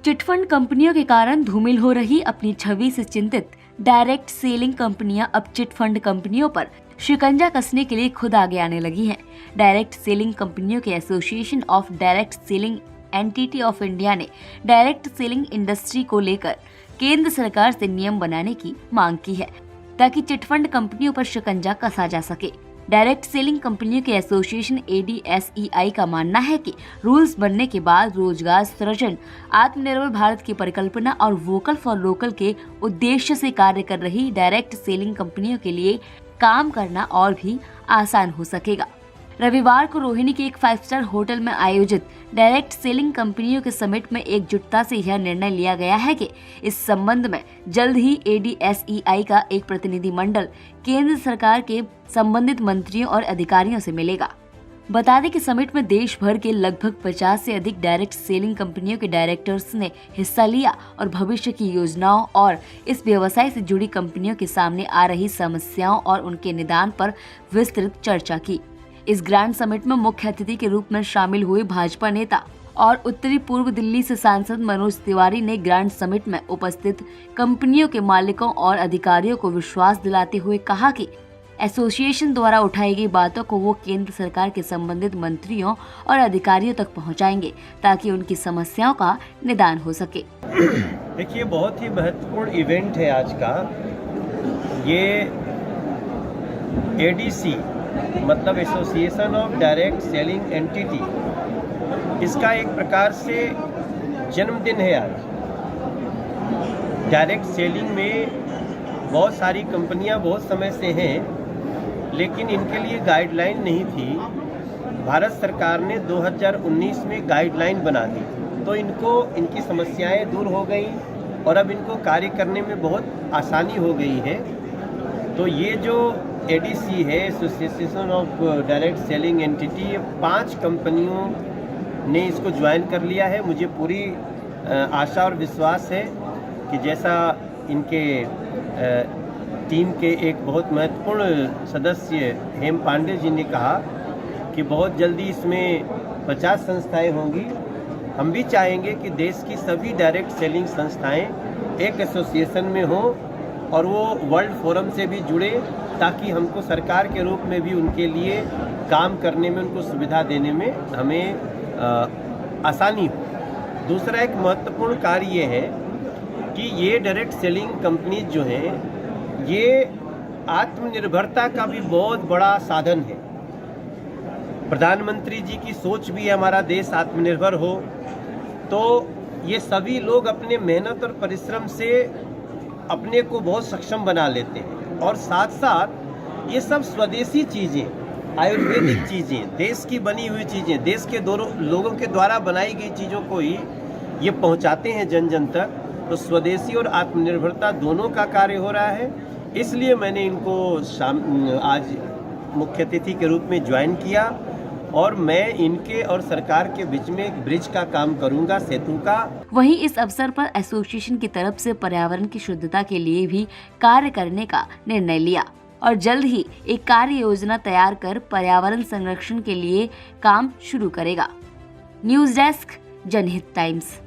Chit fund कंपनियों के कारण धूमिल हो रही अपनी छवि से चिंतित डायरेक्ट सेलिंग कंपनियां अब चिटफंड कंपनियों पर शिकंजा कसने के लिए खुद आगे आने लगी हैं। डायरेक्ट सेलिंग कंपनियों के association of direct selling entity of India ने डायरेक्ट सेलिंग इंडस्ट्री को लेकर केंद्र सरकार से नियम बनाने की मांग की है ताकि चिटफंड कंपनियों पर शिकंजा कसा जा सके। डायरेक्ट सेलिंग कंपनियों के एसोसिएशन ADSEI का मानना है कि रूल्स बनने के बाद रोजगार सृजन, आत्मनिर्भर भारत की परिकल्पना और वोकल फॉर लोकल के उद्देश्य से कार्य कर रही डायरेक्ट सेलिंग कंपनियों के लिए काम करना और भी आसान हो सकेगा। रविवार को रोहिणी के एक 5 स्टार होटल में आयोजित डायरेक्ट सेलिंग कंपनियों के समिट में एकजुटता से यह निर्णय लिया गया है कि इस संबंध में जल्द ही ADSEI का एक प्रतिनिधि मंडल केंद्र सरकार के संबंधित मंत्रियों और अधिकारियों से मिलेगा। बता दें कि समिट में देश भर के लगभग 50 से अधिक डायरेक्ट सेलिंग कंपनियों के डायरेक्टर्स ने हिस्सा लिया और भविष्य की योजनाओं और इस व्यवसाय से जुड़ी कंपनियों के सामने आ रही समस्याओं और उनके निदान पर विस्तृत चर्चा की। इस ग्रैंड समिट में मुख्य अतिथि के रूप में शामिल हुए भाजपा नेता और उत्तरी पूर्व दिल्ली से सांसद मनोज तिवारी ने ग्रैंड समिट में उपस्थित कंपनियों के मालिकों और अधिकारियों को विश्वास दिलाते हुए कहा कि एसोसिएशन द्वारा उठाई गई बातों को वो केंद्र सरकार के संबंधित मंत्रियों और अधिकारियों तक पहुंचाएंगे ताकि उनकी समस्याओं का निदान हो सके। देखिए, बहुत ही महत्वपूर्ण इवेंट है आज का। ये ADC मतलब association of direct selling entity, इसका एक प्रकार से जन्मदिन है आज। डायरेक्ट सेलिंग में बहुत सारी कंपनियां बहुत समय से हैं, लेकिन इनके लिए गाइडलाइन नहीं थी। भारत सरकार ने 2019 में गाइडलाइन बना दी, तो इनकी समस्याएं दूर हो गई और अब इनको कार्य करने में बहुत आसानी हो गई है। तो ये जो ADC है, association of direct selling entity, ये 5 कंपनियों ने इसको ज्वाइन कर लिया है। मुझे पूरी आशा और विश्वास है कि जैसा इनके टीम के एक बहुत महत्वपूर्ण सदस्य हेम पांडे जी ने कहा कि बहुत जल्दी इसमें 50 संस्थाएं होंगी। हम भी चाहेंगे कि देश की सभी डायरेक्ट सेलिंग संस्थाएं एक एसोसिएशन में हों और वो वर्ल्ड फोरम से भी जुड़े, ताकि हमको सरकार के रूप में भी उनके लिए काम करने में, उनको सुविधा देने में हमें आसानी हो। दूसरा एक महत्वपूर्ण कार्य ये है कि ये डायरेक्ट सेलिंग कंपनीज जो हैं, ये आत्मनिर्भरता का भी बहुत बड़ा साधन है। प्रधानमंत्री जी की सोच भी है हमारा देश आत्मनिर्भर हो, तो ये सभी लोग अपने मेहनत और परिश्रम से अपने को बहुत सक्षम बना लेते हैं। और साथ साथ ये सब स्वदेशी चीज़ें, आयुर्वेदिक चीज़ें, देश की बनी हुई चीज़ें, देश के लोगों के द्वारा बनाई गई चीज़ों को ही ये पहुंचाते हैं जन जन तक। तो स्वदेशी और आत्मनिर्भरता दोनों का कार्य हो रहा है। इसलिए मैंने इनको आज मुख्य अतिथि के रूप में ज्वाइन किया और मैं इनके और सरकार के बीच में एक ब्रिज का काम करूंगा, सेतु का। वहीं इस अवसर पर एसोसिएशन की तरफ से पर्यावरण की शुद्धता के लिए भी कार्य करने का निर्णय लिया और जल्द ही एक कार्य योजना तैयार कर पर्यावरण संरक्षण के लिए काम शुरू करेगा। न्यूज़ डेस्क, जनहित टाइम्स।